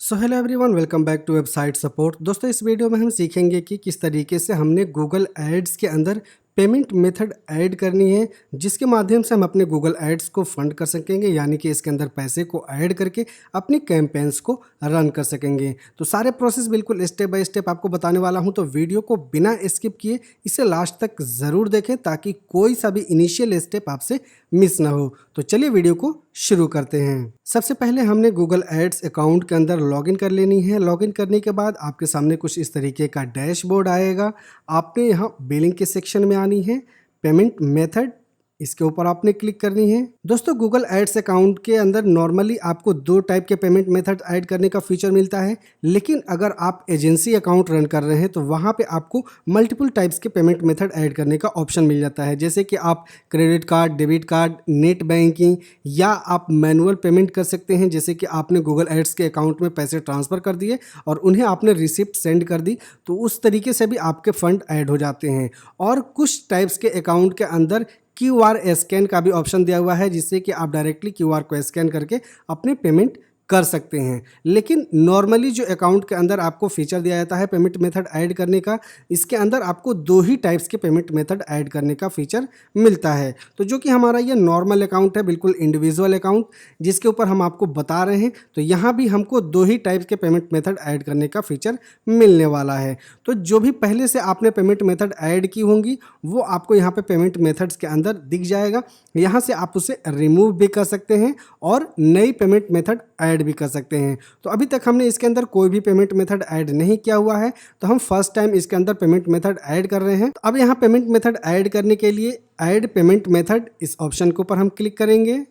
So hello everyone, welcome back to website support. दोस्तों, इस video में हम सीखेंगे कि किस तरीके से हमने गूगल एड्स के अंदर पेमेंट मेथड ऐड करनी है, जिसके माध्यम से हम अपने गूगल एड्स को फंड कर सकेंगे, यानी कि इसके अंदर पैसे को ऐड करके अपनी कैंपेन्स को रन कर सकेंगे। तो सारे प्रोसेस बिल्कुल स्टेप बाय स्टेप आपको बताने वाला हूं, तो वीडियो को बिना स्किप किए इसे लास्ट तक ज़रूर देखें ताकि कोई सा भी इनिशियल स्टेप आपसे मिस ना हो। तो चलिए वीडियो को शुरू करते हैं। सबसे पहले हमने गूगल एड्स अकाउंट के अंदर लॉगिन कर लेनी है। लॉगिन करने के बाद आपके सामने कुछ इस तरीके का डैशबोर्ड आएगा। आपने यहाँ बिलिंग के सेक्शन में आनी है, पेमेंट मेथड, इसके ऊपर आपने क्लिक करनी है। दोस्तों, गूगल एड्स अकाउंट के अंदर नॉर्मली आपको दो टाइप के पेमेंट मेथड ऐड करने का फीचर मिलता है, लेकिन अगर आप एजेंसी अकाउंट रन कर रहे हैं तो वहाँ पे आपको मल्टीपल टाइप्स के पेमेंट मेथड ऐड करने का ऑप्शन मिल जाता है, जैसे कि आप credit card, debit card, net banking, या आप मैनुअल पेमेंट कर सकते हैं, जैसे कि आपने गूगल एड्स के अकाउंट में पैसे ट्रांसफ़र कर दिए और उन्हें आपने रिसिप्ट सेंड कर दी, तो उस तरीके से भी आपके फंड ऐड हो जाते हैं। और कुछ टाइप्स के अकाउंट के अंदर QR स्कैन का भी ऑप्शन दिया हुआ है, जिससे कि आप डायरेक्टली QR को स्कैन करके अपने पेमेंट कर सकते हैं। लेकिन नॉर्मली जो अकाउंट के अंदर आपको फीचर दिया जाता है पेमेंट मेथड ऐड करने का, इसके अंदर आपको दो ही टाइप्स के पेमेंट मेथड ऐड करने का फीचर मिलता है। तो जो कि हमारा ये नॉर्मल अकाउंट है, बिल्कुल इंडिविजुअल अकाउंट जिसके ऊपर हम आपको बता रहे हैं, तो यहाँ भी हमको दो ही टाइप्स के पेमेंट मेथड ऐड करने का फीचर मिलने वाला है। तो जो भी पहले से आपने पेमेंट मेथड ऐड की होंगी वो आपको यहाँ पे पेमेंट मेथड्स के अंदर दिख जाएगा। यहाँ से आप उसे रिमूव भी कर सकते हैं और नई पेमेंट मेथड ऐड भी कर सकते हैं। तो अभी तक हमने इसके अंदर कोई भी पेमेंट मेथड ऐड नहीं किया हुआ है, तो हम फर्स्ट टाइम इसके अंदर पेमेंट मेथड ऐड कर रहे हैं। तो अब यहाँ पेमेंट मेथड ऐड करने के लिए ऐड पेमेंट मेथड, इस ऑप्शन के ऊपर हम क्लिक करेंगे।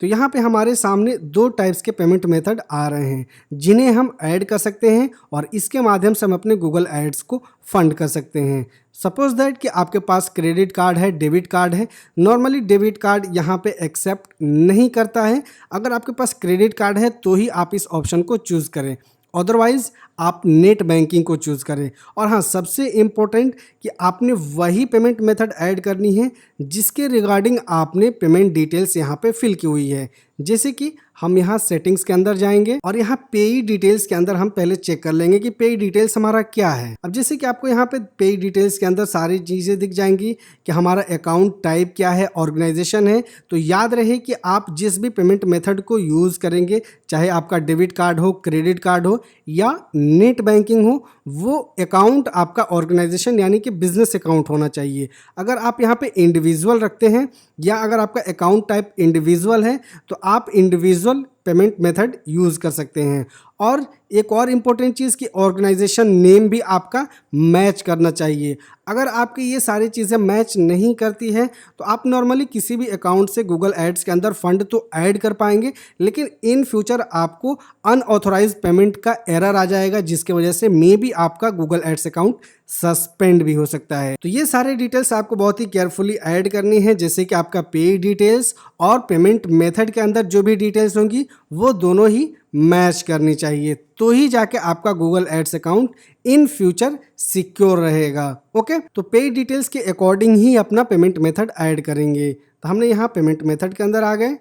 तो यहाँ पे हमारे सामने दो टाइप्स के पेमेंट मेथड आ रहे हैं जिन्हें हम ऐड कर सकते हैं और इसके माध्यम से हम अपने गूगल एड्स को फंड कर सकते हैं। सपोज दैट कि आपके पास क्रेडिट कार्ड है, डेबिट कार्ड है। नॉर्मली डेबिट कार्ड यहाँ पे एक्सेप्ट नहीं करता है। अगर आपके पास क्रेडिट कार्ड है तो ही आप इस ऑप्शन को चूज़ करें, अदरवाइज़ आप नेट बैंकिंग को चूज़ करें। और हाँ, सबसे इम्पोर्टेंट कि आपने वही पेमेंट मेथड ऐड करनी है जिसके रिगार्डिंग आपने पेमेंट डिटेल्स यहाँ पे फिल की हुई है। जैसे कि हम यहाँ सेटिंग्स के अंदर जाएंगे और यहाँ पेई डिटेल्स के अंदर हम पहले चेक कर लेंगे कि पेई डिटेल्स हमारा क्या है। अब जैसे कि आपको यहाँ पे पेई डिटेल्स के अंदर सारी चीज़ें दिख जाएंगी कि हमारा अकाउंट टाइप क्या है, ऑर्गेनाइजेशन है। तो याद रहे कि आप जिस भी पेमेंट मेथड को यूज़ करेंगे, चाहे आपका डेबिट कार्ड हो, क्रेडिट कार्ड हो या नेट बैंकिंग हो, वो अकाउंट आपका ऑर्गेनाइजेशन यानी कि बिजनेस अकाउंट होना चाहिए। अगर आप यहाँ पे इंडिविजुअल रखते हैं या अगर आपका अकाउंट टाइप इंडिविजुअल है तो आप इंडिविजुअल पेमेंट मेथड यूज़ कर सकते हैं। और एक और इम्पोर्टेंट चीज़ कि ऑर्गेनाइजेशन नेम भी आपका मैच करना चाहिए। अगर आपकी ये सारी चीज़ें मैच नहीं करती है तो आप नॉर्मली किसी भी अकाउंट से गूगल एड्स के अंदर फंड तो ऐड कर पाएंगे, लेकिन इन फ्यूचर आपको अनऑथोराइज पेमेंट का एरर आ जाएगा, जिसकी वजह से मे बी आपका गूगल एड्स अकाउंट सस्पेंड भी हो सकता है। तो ये सारे डिटेल्स आपको बहुत ही केयरफुली ऐड करनी है, जैसे कि आपका पे डिटेल्स और पेमेंट मेथड के अंदर जो भी डिटेल्स होंगी वो दोनों ही मैच करनी चाहिए, तो ही जाके आपका Google ads account in future secure रहेगा। ओके, तो पे डिटेल्स के अकॉर्डिंग ही अपना पेमेंट मेथड ऐड करेंगे। तो हमने यहाँ पेमेंट मेथड के अंदर आ गए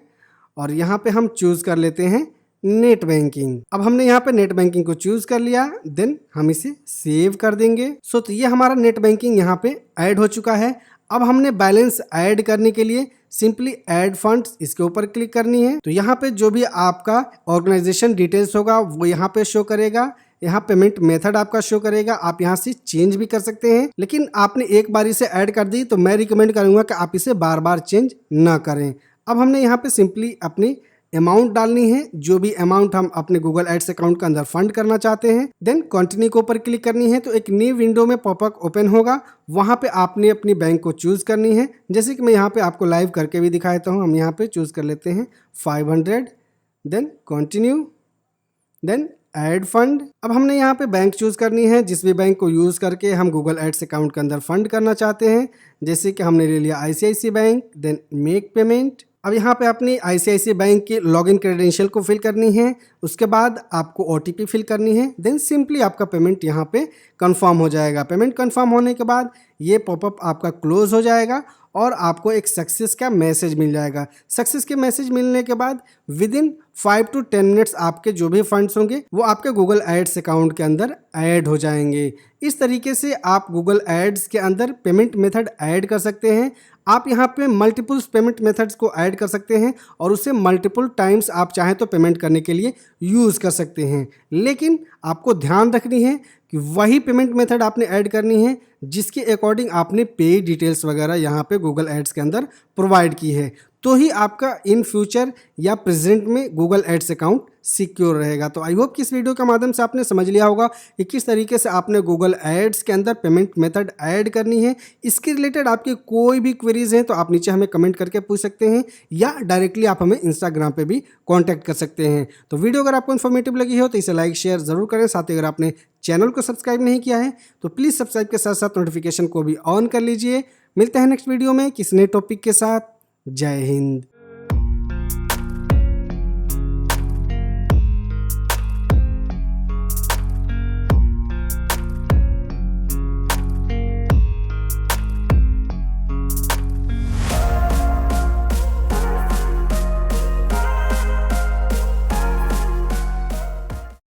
और यहाँ पे हम चूज़ कर लेते हैं नेट बैंकिंग। अब हमने यहाँ पे नेट बैंकिंग को चूज़ कर लिया, देन हम इसे सेव कर देंगे। सो तो ये हमारा नेट बैंकिंग यहाँ पे ऐड हो चुका है। अब हमने बैलेंस ऐड करने के लिए सिंपली ऐड फंड्स, इसके ऊपर क्लिक करनी है। तो यहाँ पे जो भी आपका ऑर्गेनाइजेशन डिटेल्स होगा वो यहाँ पे शो करेगा, यहाँ पेमेंट मेथड आपका शो करेगा। आप यहाँ से चेंज भी कर सकते हैं, लेकिन आपने एक बार इसे ऐड कर दी तो मैं रिकमेंड करूँगा कि आप इसे बार बार चेंज ना करें। अब हमने यहाँ पे सिंपली अपनी अमाउंट डालनी है, जो भी अमाउंट हम अपने गूगल एड्स अकाउंट के अंदर फंड करना चाहते हैं। देन कंटिन्यू के ऊपर क्लिक करनी है, तो एक न्यू विंडो में पॉपअप ओपन होगा। वहाँ पे आपने अपनी बैंक को चूज़ करनी है, जैसे कि मैं यहाँ पे आपको लाइव करके भी दिखा देता हूँ। हम यहाँ पे चूज़ कर लेते हैं 500, then continue, then add fund. अब हमने यहाँ पे बैंक चूज़ करनी है, जिस भी बैंक को यूज़ करके हम गूगल एड्स अकाउंट के अंदर फंड करना चाहते हैं। जैसे कि हमने ले लिया ICICI bank, then make payment. अब यहाँ पे अपनी ICICI बैंक की लॉगिन क्रेडेंशियल को फिल करनी है, उसके बाद आपको OTP फिल करनी है, देन सिंपली आपका पेमेंट यहाँ पे कंफर्म हो जाएगा। पेमेंट कंफर्म होने के बाद ये पॉपअप आपका क्लोज हो जाएगा और आपको एक सक्सेस का मैसेज मिल जाएगा। सक्सेस के मैसेज मिलने के बाद विदिन 5 to 10 मिनट्स आपके जो भी फंड्स होंगे वो आपके गूगल एड्स अकाउंट के अंदर ऐड हो जाएंगे। इस तरीके से आप गूगल एड्स के अंदर पेमेंट मेथड ऐड कर सकते हैं। आप यहाँ पे मल्टीपल पेमेंट मेथड्स को ऐड कर सकते हैं और उसे मल्टीपल टाइम्स आप चाहें तो पेमेंट करने के लिए यूज़ कर सकते हैं। लेकिन आपको ध्यान रखनी है कि वही पेमेंट मेथड आपने ऐड करनी है जिसके अकॉर्डिंग आपने पे डिटेल्स वगैरह यहाँ पे गूगल एड्स के अंदर प्रोवाइड की है, तो ही आपका इन फ्यूचर या प्रेजेंट में गूगल एड्स अकाउंट सिक्योर रहेगा। तो आई होप कि इस वीडियो के माध्यम से आपने समझ लिया होगा कि किस तरीके से आपने गूगल एड्स के अंदर पेमेंट मेथड ऐड करनी है। इसके रिलेटेड आपकी कोई भी क्वेरीज हैं तो आप नीचे हमें कमेंट करके पूछ सकते हैं या डायरेक्टली आप हमें इंस्टाग्राम पे भी कॉन्टैक्ट कर सकते हैं। तो वीडियो अगर आपको इन्फॉर्मेटिव लगी हो तो इसे लाइक शेयर ज़रूर करें। साथ ही अगर आपने चैनल को सब्सक्राइब नहीं किया है तो प्लीज़ सब्सक्राइब के साथ साथ नोटिफिकेशन को भी ऑन कर लीजिए। मिलते हैं नेक्स्ट वीडियो में किसी नए टॉपिक के साथ। जय हिंद।